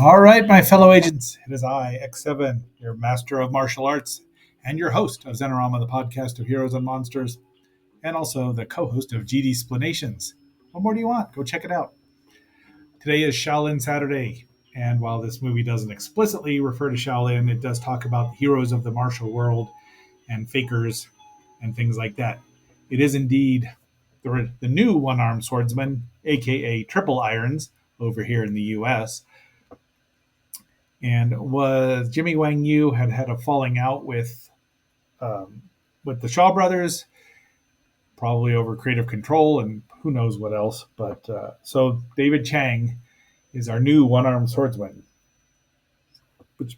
All right, my fellow agents, it is I, X7, your master of martial arts and your host of Zenorama, the podcast of heroes and monsters, and also the co-host of GD Splanations. What more do you want? Go check it out. Today is Shaolin Saturday, and while this movie doesn't explicitly refer to Shaolin, it does talk about the heroes of the martial world and fakers and things like that. It is indeed the new One-Armed Swordsman, aka Triple Irons, over here in the U.S., and was Jimmy Wang Yu had a falling out um, with the Shaw brothers, probably over creative control and who knows what else. But so David Chang is our new one-armed swordsman, which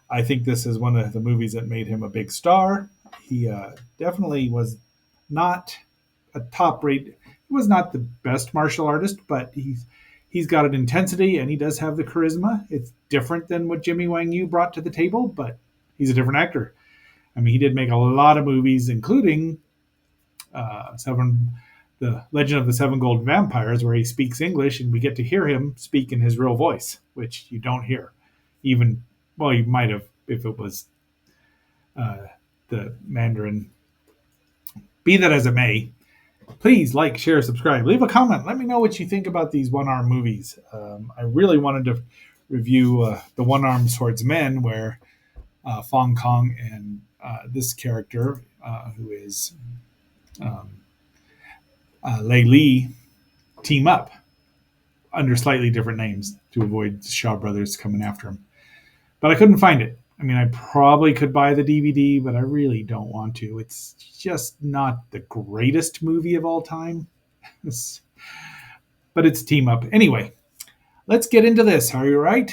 I think this is one of the movies that made him a big star. He definitely was not a top rate. He was not the best martial artist, but he's got an intensity and he does have the charisma. It's different than what Jimmy Wang Yu brought to the table, but he's a different actor. I mean, he did make a lot of movies, including the Legend of the Seven Golden Vampires, where he speaks English, and we get to hear him speak in his real voice, which you don't hear. Even well, you might have if it was the Mandarin. Be that as it may, please like, share, subscribe, leave a comment. Let me know what you think about these one-arm movies. I really wanted to review the One-Armed Swordsman, where Fong Kong and this character, who is Lei Li, team up under slightly different names to avoid Shaw Brothers coming after him. But I couldn't find it. I mean, I probably could buy the DVD, but I really don't want to. It's just not the greatest movie of all time. But it's team up. Anyway, let's get into this. Are you right?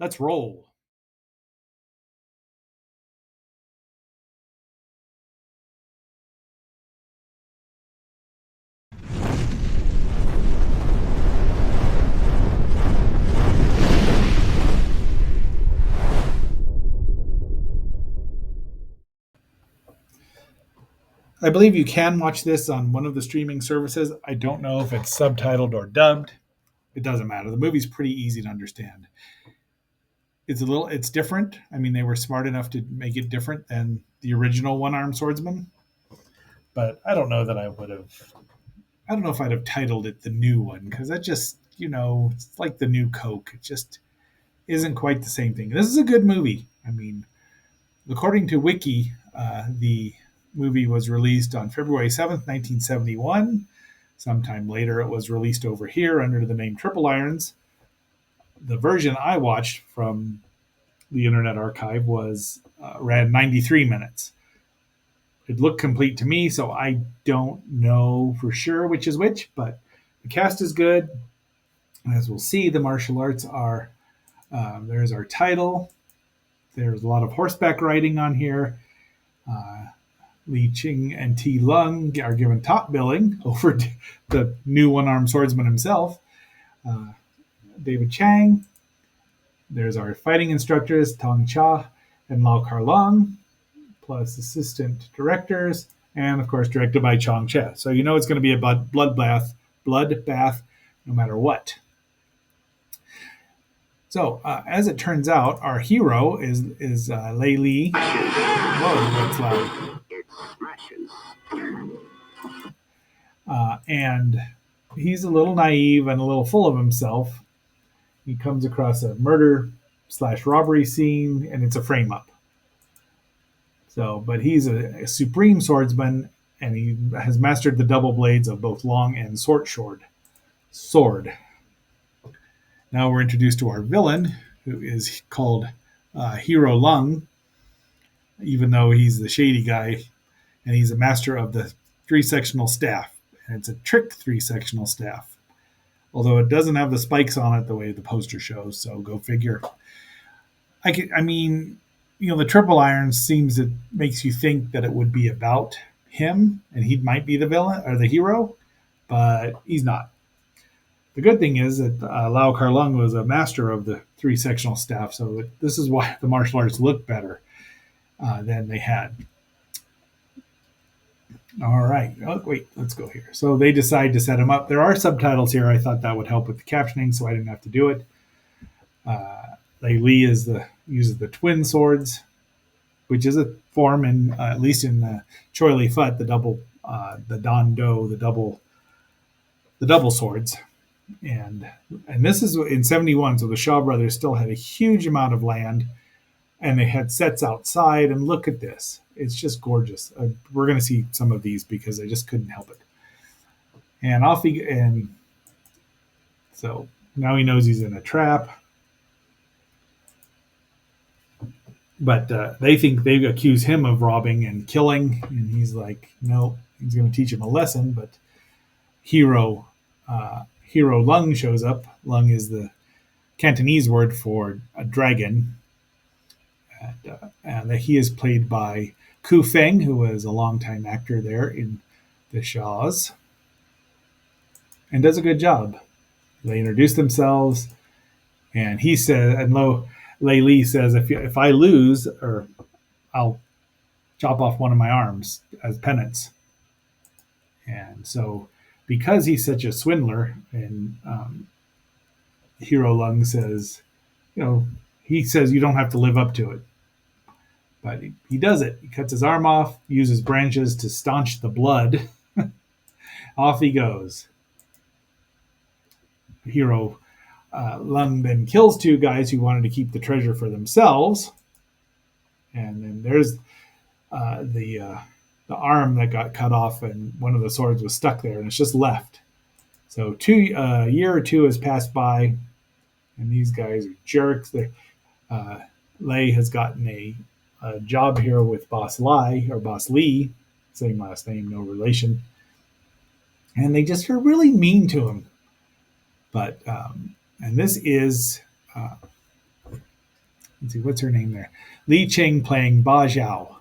Let's roll. I believe you can watch this on one of the streaming services. I don't know if it's subtitled or dubbed. It doesn't matter. The movie's pretty easy to understand. It's different. I mean, they were smart enough to make it different than the original One-Armed Swordsman. But I don't know that I would have. I don't know if I'd have titled it the new one, because that just, it's like the new Coke. It just isn't quite the same thing. This is a good movie. I mean, according to Wiki, the movie was released on February 7th, 1971. Sometime later, it was released over here under the name Triple Irons. The version I watched from the Internet Archive ran 93 minutes. It looked complete to me, so I don't know for sure which is which, but the cast is good. As we'll see, the martial arts are there's our title. There's a lot of horseback riding on here. Li Ching and T Lung are given top billing over the new one-armed swordsman himself. David Chang. There's our fighting instructors, Tong Cha and Lau Kar-Long, plus assistant directors, and of course directed by Chong Che. So you know it's going to be a bloodbath, no matter what. So as it turns out, our hero is Lei Li. Whoa, that's loud. And he's a little naive and a little full of himself. He comes across a murder/robbery scene, and it's a frame up. So, but he's a supreme swordsman, and he has mastered the double blades of both long and short sword. Now we're introduced to our villain, who is called Hero Lung, even though he's the shady guy, and he's a master of the three-sectional staff. And it's a trick three-sectional staff, although it doesn't have the spikes on it the way the poster shows, so go figure. I mean, the triple iron seems it makes you think that it would be about him, and he might be the villain or the hero, but he's not. The good thing is that Lau Kar-Lung was a master of the three-sectional staff, so this is why the martial arts look better than they had. All right. Oh, wait, let's go here. So they decide to set him up. There are subtitles here. I thought that would help with the captioning, so I didn't have to do it. Lei Li uses the twin swords, which is a form in at least in Choi Li Fut, the Dan Do, the double swords, and this is in 71. So the Shaw brothers still had a huge amount of land, and they had sets outside. And look at this; it's just gorgeous. We're going to see some of these because I just couldn't help it. And off he and so now he knows he's in a trap. But they accuse him of robbing and killing, and he's like, no, he's going to teach him a lesson. But hero hero Lung shows up. Lung is the Cantonese word for a dragon, and he is played by Ku Feng, who was a longtime actor there in the Shaws, and does a good job. They introduce themselves, and he says, and Lei Li says, if I lose, or I'll chop off one of my arms as penance. And so, because he's such a swindler, and Hero Lung says, he says you don't have to live up to it. But he does it. He cuts his arm off, uses branches to staunch the blood. Off he goes. Hero Lung then kills two guys who wanted to keep the treasure for themselves. And then there's the arm that got cut off, and one of the swords was stuck there, and it's just left. So a year or two has passed by, and these guys are jerks. Lei has gotten a job here with Boss Lee, same last name, no relation, and they just are really mean to him. But and this is let's see, what's her name there? Li Ching playing Ba Zhao,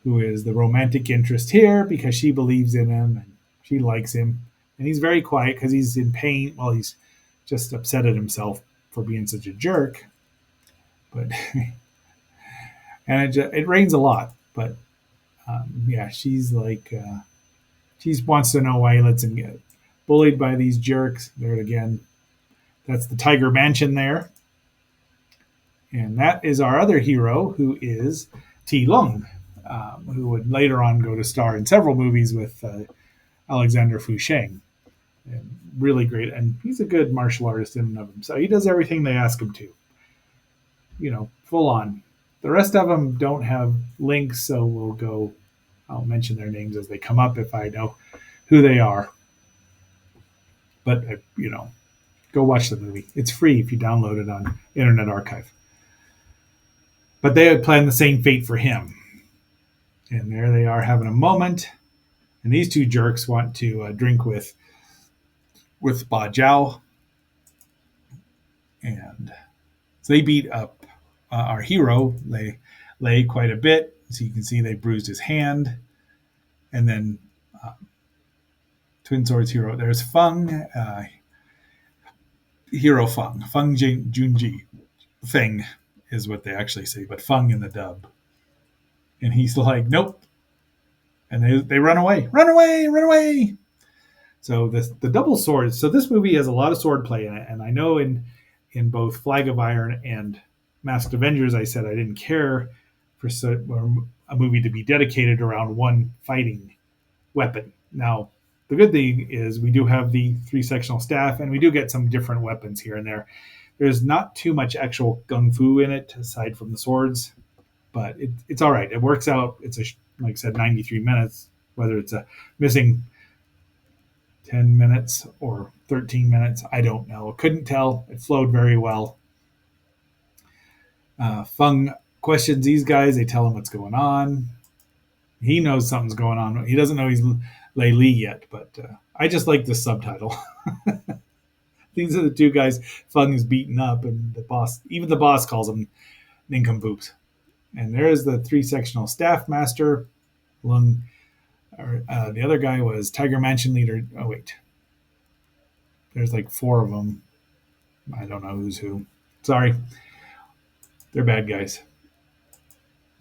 who is the romantic interest here because she believes in him and she likes him. And he's very quiet because he's in pain. Well, he's just upset at himself for being such a jerk. But and it rains a lot. But yeah, she's like she wants to know why he lets him get bullied by these jerks. There again, that's the Tiger Mansion there. And that is our other hero, who is Ti Lung, who would later on go to star in several movies with Alexander Fusheng. And really great. And he's a good martial artist in and of himself. He does everything they ask him to. Full on. The rest of them don't have links, so I'll mention their names as they come up if I know who they are. But, go watch the movie. It's free if you download it on Internet Archive. But they had planned the same fate for him. And there they are having a moment. And these two jerks want to drink with Ba Zhao. And so they beat up our hero, Lei, quite a bit. So you can see they bruised his hand. And then Twin Swords hero, there's Feng, hero Feng Junji. Feng is what they actually say, but Feng in the dub. And he's like, nope. And they run away. Run away, run away. So the double swords. So this movie has a lot of sword play in it. And I know in both Flag of Iron and Masked Avengers, I said I didn't care for a movie to be dedicated around one fighting weapon. Now, the good thing is we do have the three-sectional staff, and we do get some different weapons here and there. There's not too much actual gung fu in it, aside from the swords, but it's all right. It works out. It's like I said, 93 minutes. Whether it's a missing 10 minutes or 13 minutes, I don't know. Couldn't tell. It flowed very well. Feng questions these guys. They tell him what's going on. He knows something's going on. He doesn't know he's Lei Li yet, but I just like the subtitle. These are the two guys Feng is beaten up, and even the boss calls him nincompoops. And there's the three-sectional staff master. Lung, the other guy was Tiger Mansion leader. Oh, wait. There's like four of them. I don't know who's who. Sorry. They're bad guys.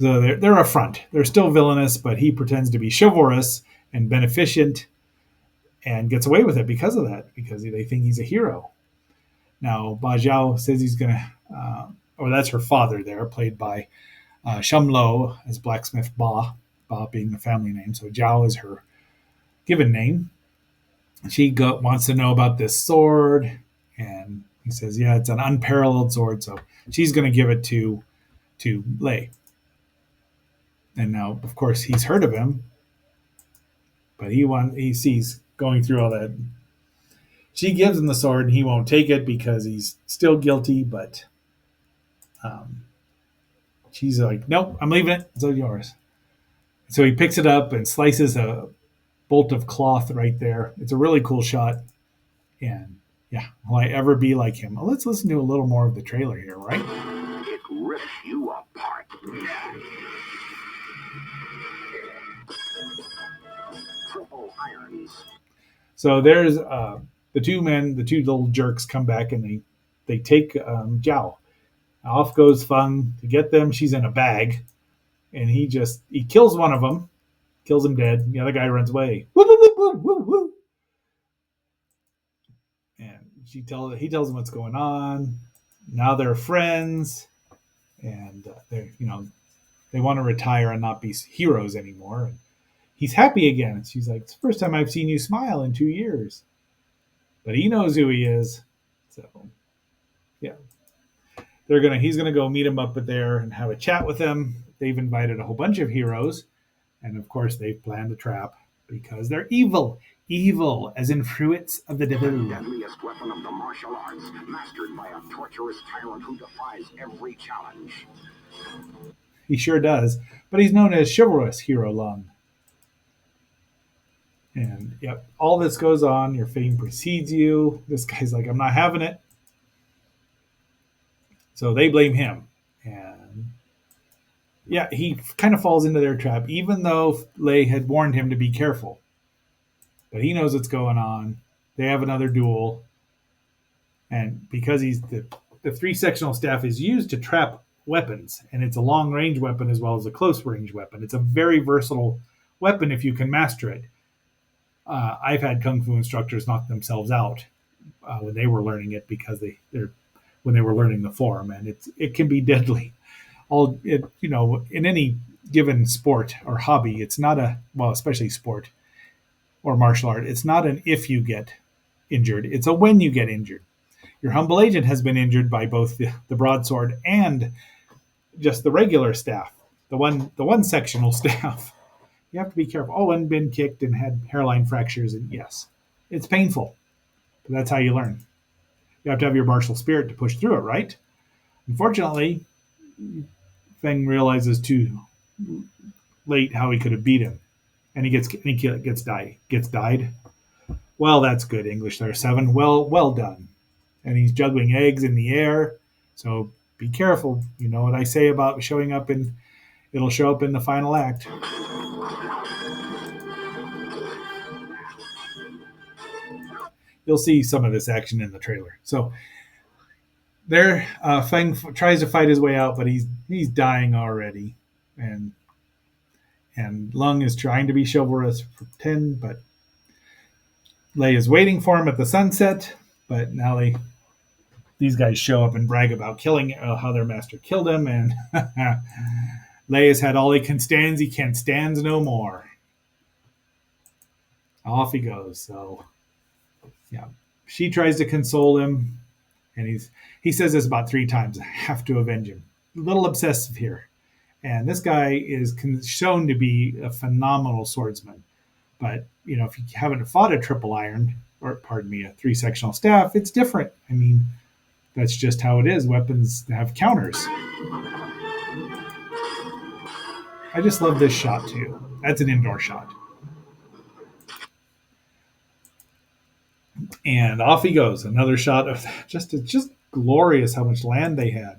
So they're a front. They're still villainous, but he pretends to be chivalrous and beneficent and gets away with it because of that, because they think he's a hero. Now, Ba Zhao says he's going to or that's her father there, played by Shum Lo as blacksmith Ba, Ba being the family name. So Zhao is her given name. Wants to know about this sword, and he says, "Yeah, it's an unparalleled sword." So she's going to give it to Lei. And now, of course, he's heard of him, but he sees going through all that. She gives him the sword, and he won't take it because he's still guilty. But um, she's like, "Nope, I'm leaving it. It's all yours." So he picks it up and slices a bolt of cloth right there. It's a really cool shot. And yeah, will I ever be like him? Well, let's listen to a little more of the trailer here, right? It rips you apart. Triple irons. So there's the two little jerks come back and they take Zhao. Off goes Feng to get them. She's in a bag, and he kills one of them, kills him dead. The other guy runs away. Woo, woo, woo, woo, woo, woo. And he tells him what's going on. Now they're friends, and they want to retire and not be heroes anymore. And he's happy again. And she's like, "It's the first time I've seen you smile in 2 years." But he knows who he is, so yeah, he's gonna go meet him up there and have a chat with them. They've invited a whole bunch of heroes, and of course they've planned a trap because they're evil. Evil, as in fruits of the devil. The deadliest weapon of the martial arts, mastered by a torturous tyrant who defies every challenge. He sure does, but he's known as chivalrous hero Lung. And yep, all this goes on. Your fame precedes you. This guy's like, "I'm not having it." So they blame him. And yeah, he kind of falls into their trap, even though Lei had warned him to be careful. But he knows what's going on. They have another duel. And because the three sectional staff is used to trap weapons, and it's a long range weapon as well as a close range weapon. It's a very versatile weapon if you can master it. I've had kung fu instructors knock themselves out when they were learning it because when they were learning the form, and it can be deadly. In any given sport or hobby, it's not especially sport or martial art. It's not an if you get injured; it's a when you get injured. Your humble agent has been injured by both the broadsword and just the regular staff, the one sectional staff. You have to be careful. Oh, and been kicked and had hairline fractures, and yes, it's painful, but that's how you learn. You have to have your martial spirit to push through it, right? Unfortunately, Feng realizes too late how he could have beat him, and he gets died. Well, that's good English there, Seven. Well done. And he's juggling eggs in the air, so be careful. You know what I say about it'll show up in the final act. You'll see some of this action in the trailer. So there, Feng tries to fight his way out, but he's dying already, and Lung is trying to be chivalrous for 10, but Lei is waiting for him at the sunset. But now these guys show up and brag about killing how their master killed him, and Lei has had all he can stand. He can stand no more. Off he goes. So yeah, she tries to console him, and he says this about 3 times. I have to avenge him. A little obsessive here. And this guy is shown to be a phenomenal swordsman. But, if you haven't fought a triple iron, or pardon me, a 3 sectional staff, it's different. I mean, that's just how it is. Weapons have counters. I just love this shot too. That's an indoor shot. And off he goes. Another shot of just glorious how much land they had.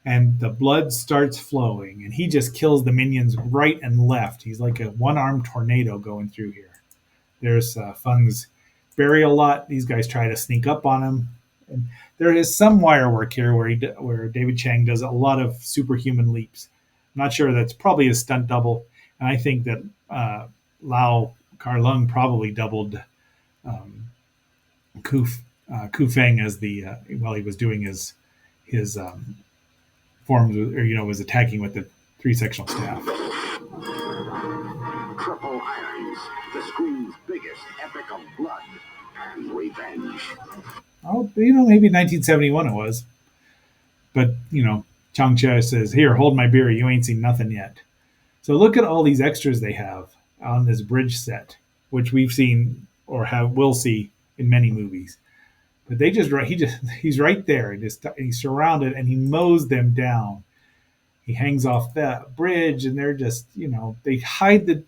And the blood starts flowing, and he just kills the minions right and left. He's like a one-armed tornado going through here. There's Feng's burial lot. These guys try to sneak up on him. And there is some wire work here where David Chang does a lot of superhuman leaps. I'm not sure, that's probably a stunt double. And I think that Lau Kar-Lung probably doubled Ku Feng as while he was doing his his forms, or was attacking with the three sectional staff. Triple Irons, the screen's biggest epic of blood and revenge. Oh, maybe 1971 it was. But, Chang-Che says, "Here, hold my beer. You ain't seen nothing yet." So look at all these extras they have on this bridge set, which we've seen or will see in many movies. But he's right there. He's surrounded and he mows them down. He hangs off that bridge, and they're just, they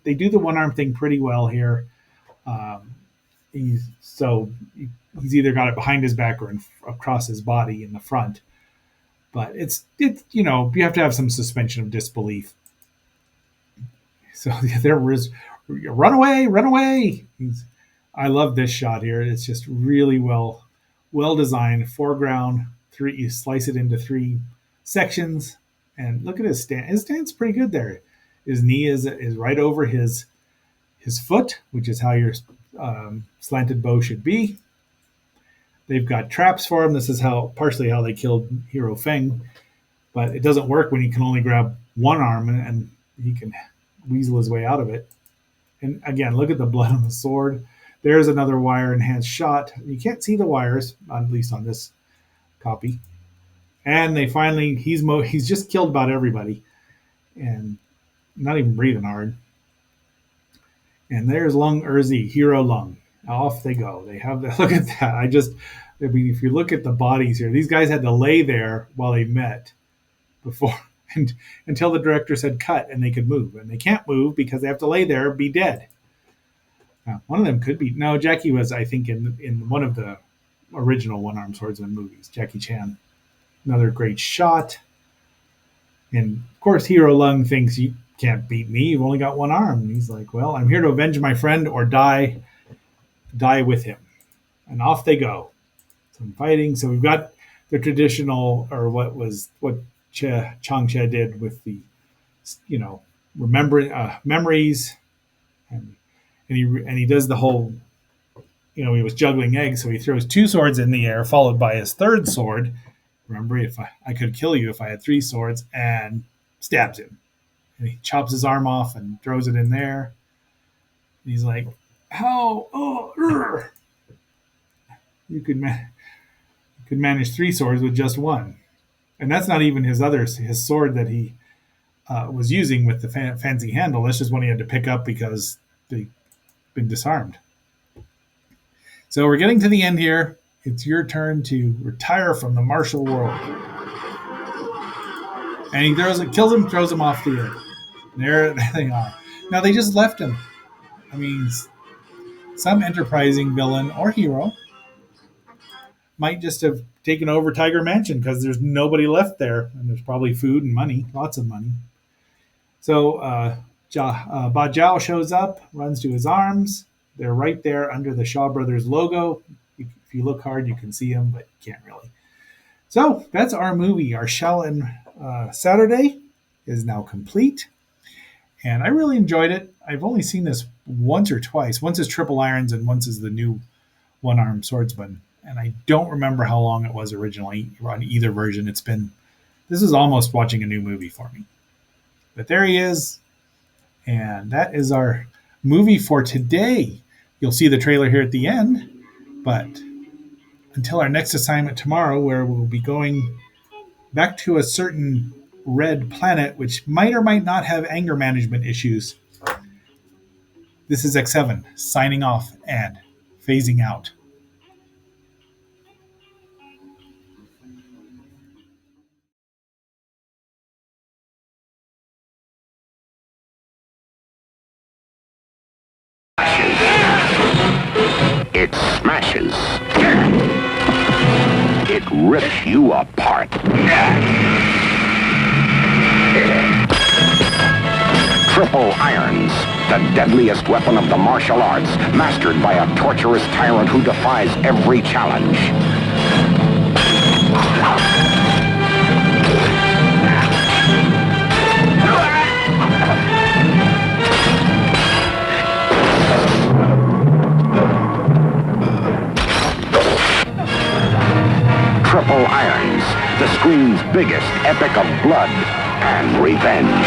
they do the one arm thing pretty well here. He's either got it behind his back or across his body in the front. But it's you have to have some suspension of disbelief. So there was, run away. I love this shot here. It's just really well designed. Foreground, you slice it into three sections, and look at his stand. His stand's pretty good there. His knee is right over his foot, which is how your slanted bow should be. They've got traps for him. This is partially how they killed Hero Feng, but it doesn't work when he can only grab one arm and he can weasel his way out of it. And again, look at the blood on the sword. There's another wire enhanced shot. You can't see the wires, at least on this copy. And he's just killed about everybody and not even breathing hard. And there's Lung Erzi, Hero Lung. Off they go. They have look at that. If you look at the bodies here, these guys had to lay there while they met before and until the director said cut and they could move. And they can't move because they have to lay there, be dead. Now, one of them could be. No, Jackie was, I think, in one of the original One-Armed Swordsman movies, Jackie Chan. Another great shot. And of course, Hero Lung thinks, "You can't beat me. You've only got one arm." And he's like, "Well, I'm here to avenge my friend or die with him." And off they go. Some fighting. So we've got the traditional, or what Chang-Che did with the, remembering memories, and he does the whole, he was juggling eggs, so he throws two swords in the air, followed by his third sword. Remember, if I could kill you if I had three swords, and stabs him, and he chops his arm off and throws it in there. And he's like, "How? Oh, you could manage three swords with just one." And that's not even his sword that he was using with the fancy handle. That's just one he had to pick up because they've been disarmed. So we're getting to the end here. It's your turn to retire from the martial world. And he kills him, throws him off the earth. There they are. Now they just left him. I mean, some enterprising villain or hero might just have taken over Tiger Mansion because there's nobody left there, and there's probably food and money, lots of money. So Ba Jiao shows up, runs to his arms. They're right there under the Shaw Brothers logo. If you look hard, you can see them, but you can't really. So that's our movie. Our Shaolin Saturday is now complete, and I really enjoyed it. I've only seen this once or twice. Once is Triple Irons, and once is the new One-Armed Swordsman. And I don't remember how long it was originally on either version. This is almost watching a new movie for me. But there he is. And that is our movie for today. You'll see the trailer here at the end. But until our next assignment tomorrow, where we'll be going back to a certain red planet, which might or might not have anger management issues. This is X7 signing off and phasing out. It smashes. It rips you apart. Triple Irons, the deadliest weapon of the martial arts, mastered by a torturous tyrant who defies every challenge. Triple Irons, the screen's biggest epic of blood and revenge.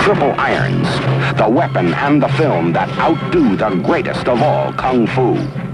Triple Irons, the weapon and the film that outdo the greatest of all kung fu.